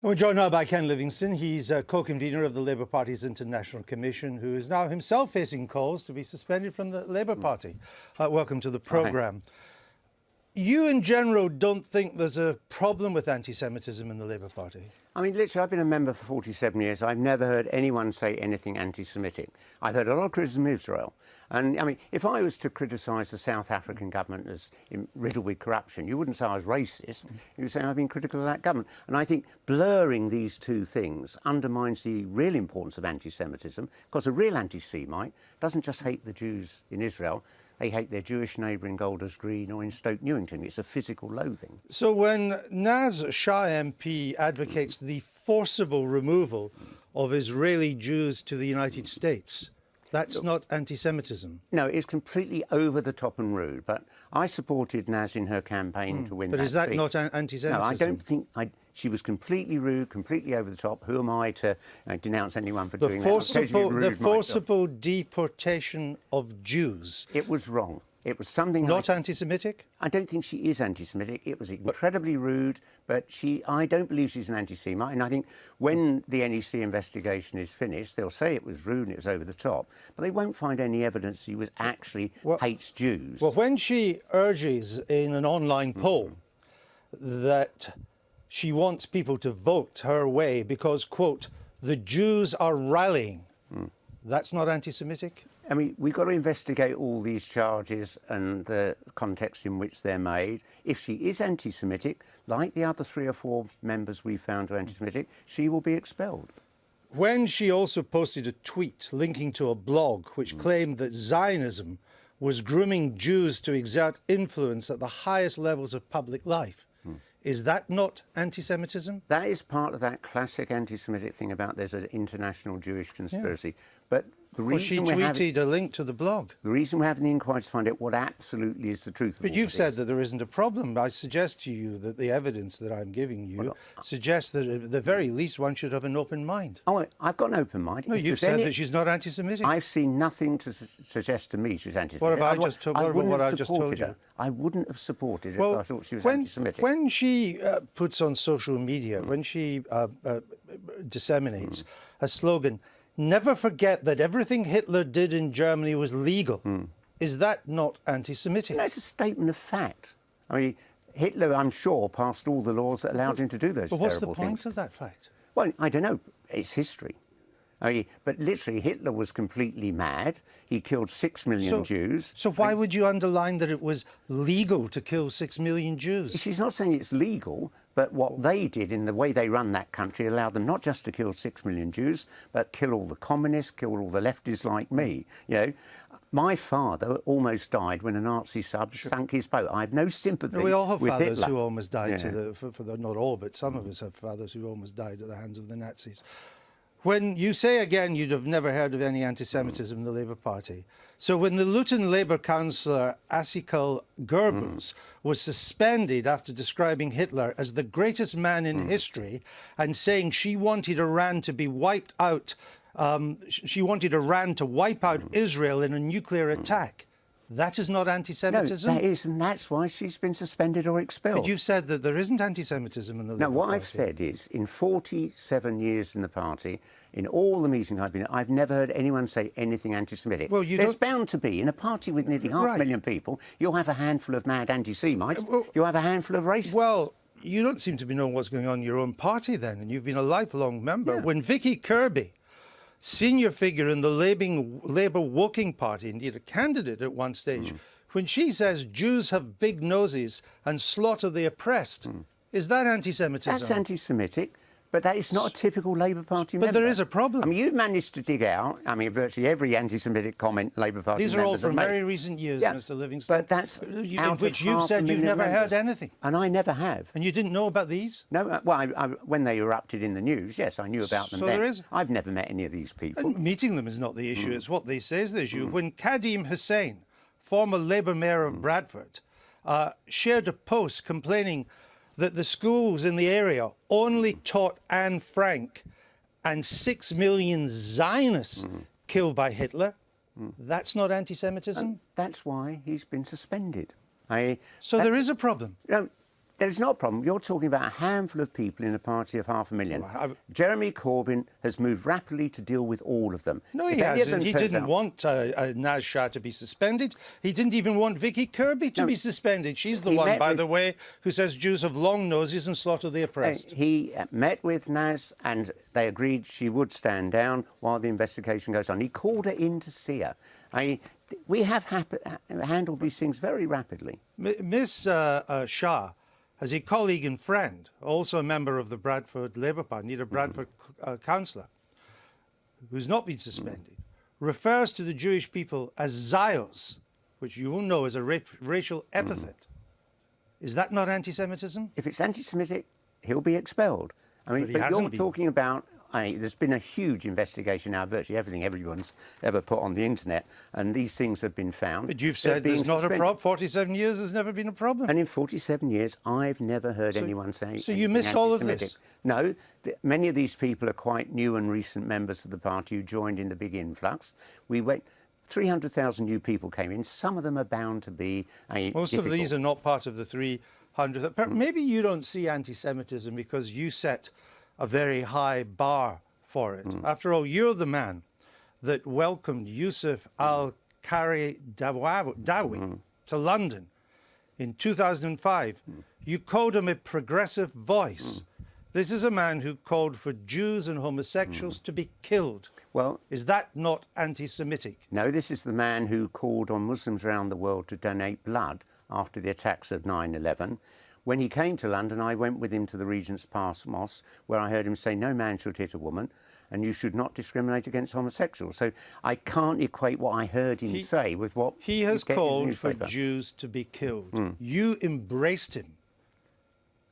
We're joined now by Ken Livingstone. He's co-convener of the Labour Party's International Commission, who is now himself facing calls to be suspended from the Labour Party. Welcome to the programme. You, in general, don't think there's a problem with anti-Semitism in the Labour Party? I mean, literally, I've been a member for 47 years. I've never heard anyone say anything anti-Semitic. I've heard a lot of criticism of Israel. And, I mean, if I was to criticise the South African government as riddled with corruption, you wouldn't say I was racist. You would say I've been critical of that government. And I think blurring these two things undermines the real importance of anti-Semitism, because a real anti-Semite doesn't just hate the Jews in Israel. They hate their Jewish neighbour in Golders Green or in Stoke Newington. It's a physical loathing. So when Naz Shah MP advocates the forcible removal of Israeli Jews to the United States, that's not anti-Semitism? No, it's completely over the top and rude. But I supported Naz in her campaign to win that seat. But is that not anti-Semitism? No, I don't think... She was completely rude, completely over the top. Who am I to denounce anyone for doing that? The forcible deportation of Jews. It was wrong. It was something... Not anti-Semitic? I don't think she is anti-Semitic. It was incredibly rude, but I don't believe she's an anti-Semite. And I think when the NEC investigation is finished, they'll say it was rude and it was over the top, but they won't find any evidence she was actually hates Jews. Well, when she urges in an online poll that she wants people to vote her way because, quote, the Jews are rallying, that's not anti-Semitic? I mean, we've got to investigate all these charges and the context in which they're made. If she is anti-Semitic, like the other 3 or 4 members we found are anti-Semitic, she will be expelled. When she also posted a tweet linking to a blog which claimed that Zionism was grooming Jews to exert influence at the highest levels of public life, is that not anti-Semitism? That is part of that classic anti-Semitic thing about there's an international Jewish conspiracy. Yeah. But the reason she tweeted a link to the blog. The reason we're having the inquiry is to find out what absolutely is the truth. But you've said that there isn't a problem. I suggest to you that the evidence that I'm giving you suggests that at the very least one should have an open mind. Oh, I've got an open mind. No, you've said that she's not anti-Semitic. I've seen nothing to suggest to me she's anti-Semitic. What have I just told you? I wouldn't have supported her if I thought she was anti-Semitic. When she puts on social media, when she disseminates a slogan, never forget that everything Hitler did in Germany was legal. Is that not anti-Semitic? No, it's a statement of fact. I mean, Hitler, I'm sure, passed all the laws that allowed him to do those terrible things. But what's the point of that fact? Well, I don't know. It's history. I mean, but literally, Hitler was completely mad. He killed 6 million Jews. So why would you underline that it was legal to kill 6 million Jews? She's not saying it's legal, but what they did in the way they run that country allowed them not just to kill 6 million Jews, but kill all the communists, kill all the leftists like me. You know, my father almost died when a Nazi sub sunk his boat. I have no sympathy with Hitler. We all have fathers who almost died, not all, but some of us have fathers who almost died at the hands of the Nazis. When you say again you'd have never heard of any anti-Semitism in the Labour Party, so when the Luton Labour councillor Asikal Gerbus was suspended after describing Hitler as the greatest man in history and saying she wanted Iran to be wiped out, she wanted Iran to wipe out Israel in a nuclear attack, that is not anti-Semitism? No, that is, and that's why she's been suspended or expelled. But you've said that there isn't anti-Semitism in the Labour Party. No, what I've said is, in 47 years in the party, in all the meetings I've been at, I've never heard anyone say anything anti-Semitic. Well, there's bound to be, in a party with nearly 500,000 people, you'll have a handful of mad anti-Semites, you'll have a handful of racists. Well, you don't seem to be knowing what's going on in your own party then, and you've been a lifelong member. Yeah. When Vicky Kirby, senior figure in the Labour Woking Party, indeed a candidate at one stage, when she says Jews have big noses and slaughter the oppressed, is that anti-Semitism? That's anti-Semitic, but that is not a typical Labour Party member. But there is a problem. I mean, you've managed to dig out, I mean, virtually every anti-Semitic comment Labour Party members These are all from made. very recent years, Mr Livingstone. But that's in which you've said you've never heard anything. And I never have. And you didn't know about these? No, well, when they erupted in the news, yes, I knew about them then. There is. I've never met any of these people. And meeting them is not the issue, it's what they say is the issue. When Kadim Hussein, former Labour mayor of Bradford, shared a post complaining that the schools in the area only taught Anne Frank and 6 million Zionists killed by Hitler, that's not anti-Semitism? That's why he's been suspended. So there is a problem? No, There's not a problem. You're talking about a handful of people in a party of 500,000. Well, Jeremy Corbyn has moved rapidly to deal with all of them. No, If he any of hasn't. them He turns didn't out- want Naz Shah to be suspended. He didn't even want Vicky Kirby to be suspended. She's the He one, met by with- the way, who says Jews have long noses and slaughter the oppressed. He met with Naz and they agreed she would stand down while the investigation goes on. He called her in to see her. We have handled these things very rapidly. Miss Shah has a colleague and friend, also a member of the Bradford Labour Party, a Bradford councillor, who's not been suspended, refers to the Jewish people as Zios, which you will know is a racial epithet. Is that not anti-Semitism? If it's anti-Semitic, he'll be expelled. But he but hasn't you're been. talking about. There's been a huge investigation now, virtually everything everyone's ever put on the internet, and these things have been found. But you've They're said being there's not a suspended. problem. 47 years has never been a problem. And in 47 years, I've never heard anyone say. So you anything missed all of anti-Semitic. this? No, many of these people are quite new and recent members of the party who joined in the big influx. We went. 300,000 new people came in. Some of them are bound to be. Most of these are not part of the 300. Maybe you don't see anti-Semitism because you set a very high bar for it. After all, you're the man that welcomed Yusuf al-Kari Dawi to London in 2005. You called him a progressive voice. This is a man who called for Jews and homosexuals to be killed. Well, is that not anti-Semitic? No, this is the man who called on Muslims around the world to donate blood after the attacks of 9/11. When he came to London, I went with him to the Regent's Park Mosque, where I heard him say, no man should hit a woman, and you should not discriminate against homosexuals. So I can't equate what I heard him say with what he has you get in the called for newspaper. Jews to be killed. You embraced him.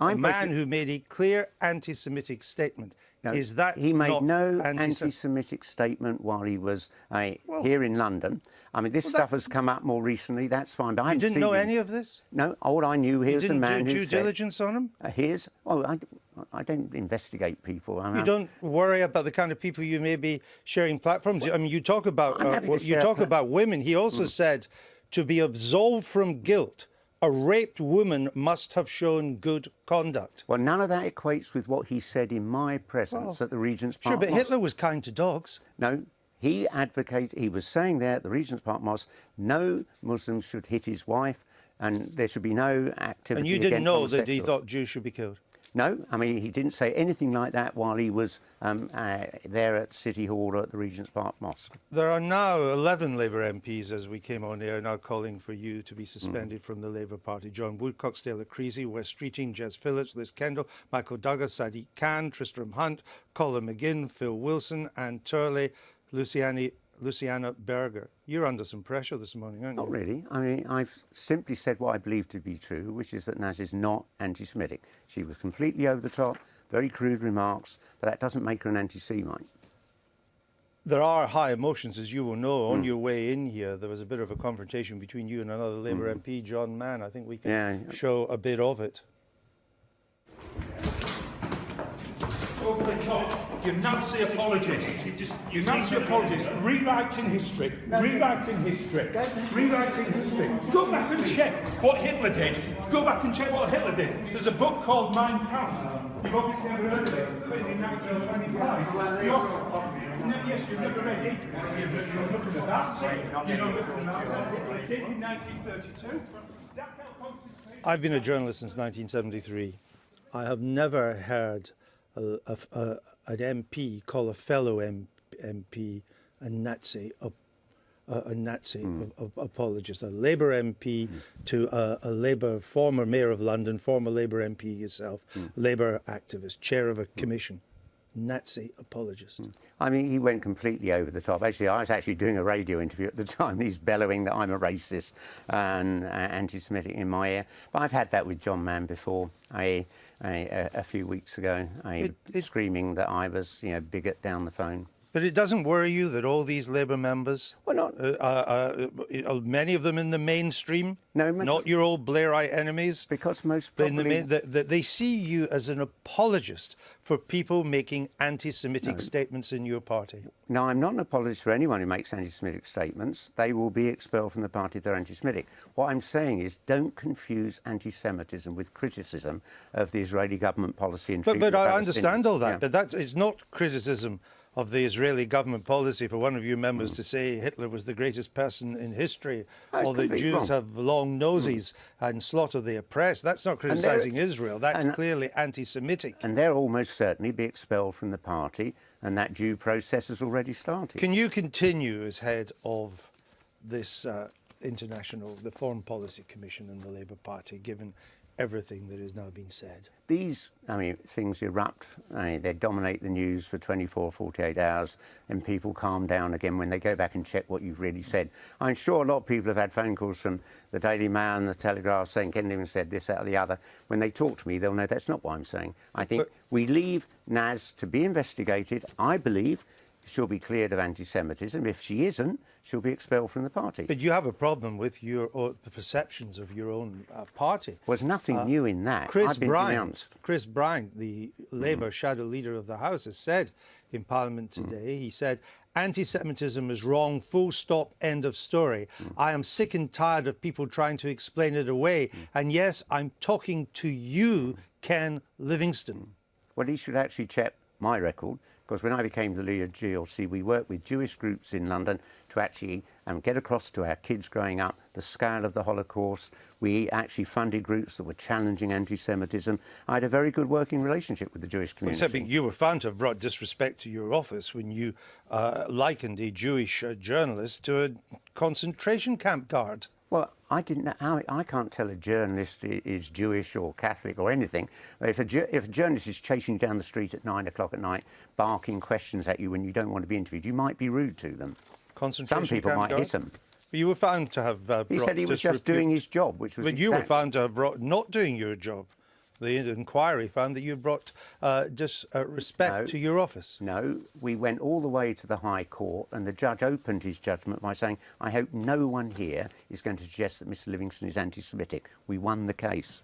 I'm a man who made a clear anti-Semitic statement. No, is that he made not no anti-Semitic? anti-Semitic statement while he was here in London. I mean, this stuff has come up more recently. That's fine. But I You haven't didn't know seen any him. of this? No, all I knew, You here's a didn't man do who due said, diligence on him? I don't investigate people. I mean, You don't worry about the kind of people you may be sharing platforms. I mean, you talk about I'm happy to you share talk about women. He also said to be absolved from guilt, a raped woman must have shown good conduct. Well, none of that equates with what he said in my presence at the Regent's Park Sure, but Mosque. Hitler was kind to dogs. No, he was saying there at the Regent's Park Mosque, no Muslims should hit his wife and there should be no activity And you didn't against know that he homosexuals. thought Jews should be killed? No, I mean, he didn't say anything like that while he was there at City Hall or at the Regent's Park Mosque. There are now 11 Labour MPs, as we came on air, now calling for you to be suspended from the Labour Party. John Woodcock, Stella Creasy, Wes Streeting, Jez Phillips, Liz Kendall, Michael Douglas, Sadiq Khan, Tristram Hunt, Colin McGinn, Phil Wilson, Anne Turley, Luciana Berger. You're under some pressure this morning, aren't you? Not really. I mean, I've simply said what I believe to be true, which is that Naz is not anti-Semitic. She was completely over the top, very crude remarks, but that doesn't make her an anti-Semite. There are high emotions, as you will know. On your way in here, there was a bit of a confrontation between you and another Labour MP, John Mann. I think we can show a bit of it. Over the top. You're Nazi apologists. You're Nazi apologists. Rewriting history. Rewriting history. Rewriting history. Go back and check what Hitler did. Go back and check what Hitler did. There's a book called Mein Kampf. You've obviously never heard of it. Written in 1925. Yes, you've never read it. You're looking at that. You don't look at that. Hitler did in 1932. I've been a journalist since 1973. I have never heard an MP call a fellow MP a Nazi apologist, a Labour MP to a Labour former Mayor of London, former Labour MP yourself, Labour activist, chair of a commission. Nazi apologist. I mean, he went completely over the top. Actually, I was actually doing a radio interview at the time. He's bellowing that I'm a racist and anti-Semitic in my ear. But I've had that with John Mann before. A few weeks ago, screaming that I was, bigot down the phone. But it doesn't worry you that all these Labour members, Well, not many of them in the mainstream, No, not your old Blairite enemies, because most but in the probably... that they see you as an apologist for people making anti-Semitic statements in your party. No, I'm not an apologist for anyone who makes anti-Semitic statements. They will be expelled from the party if they're anti-Semitic. What I'm saying is don't confuse anti-Semitism with criticism of the Israeli government policy and treatment But of I Palestinians. understand all that. Yeah. But it's not criticism of the Israeli government policy for one of your members to say Hitler was the greatest person in history, That's or that completely Jews wrong. have long noses and slaughter the oppressed. That's not criticising Israel. That's clearly anti-Semitic. And they'll almost certainly be expelled from the party, and that due process has already started. Can you continue as head of this the Foreign Policy Commission in the Labour Party, given everything that has now been said? These, things erupt. They dominate the news for 24, 48 hours, and people calm down again when they go back and check what you've really said. I'm sure a lot of people have had phone calls from the Daily Mail and the Telegraph saying Ken Livingstone said this, that or the other. When they talk to me, they'll know that's not what I'm saying. I think we leave Naz to be investigated. I believe she'll be cleared of anti-Semitism. If she isn't, she'll be expelled from the party. But you have a problem with the perceptions of your own party. There's nothing new in that. Chris I've been denounced. Bryant, the Labour shadow leader of the House, has said in Parliament today, he said, anti-Semitism is wrong, full stop, end of story. I am sick and tired of people trying to explain it away. And yes, I'm talking to you, Ken Livingstone. Well, he should actually check my record, because when I became the leader of GLC, we worked with Jewish groups in London to actually get across to our kids growing up the scale of the Holocaust. We actually funded groups that were challenging anti-Semitism. I had a very good working relationship with the Jewish community. Except you were found to have brought disrespect to your office when you likened a Jewish journalist to a concentration camp guard. Well, I didn't know. I can't tell a journalist is Jewish or Catholic or anything. If a journalist is chasing you down the street at 9 o'clock at night, barking questions at you when you don't want to be interviewed, you might be rude to them. Concentration Some people camp might guard? hit them. You were found to have He said he was just doing his job, which was. But you were found to have brought not doing your job. The inquiry found that you brought disrespect to your office. No, we went all the way to the High Court, and the judge opened his judgment by saying, I hope no one here is going to suggest that Mr Livingstone is anti-Semitic. We won the case.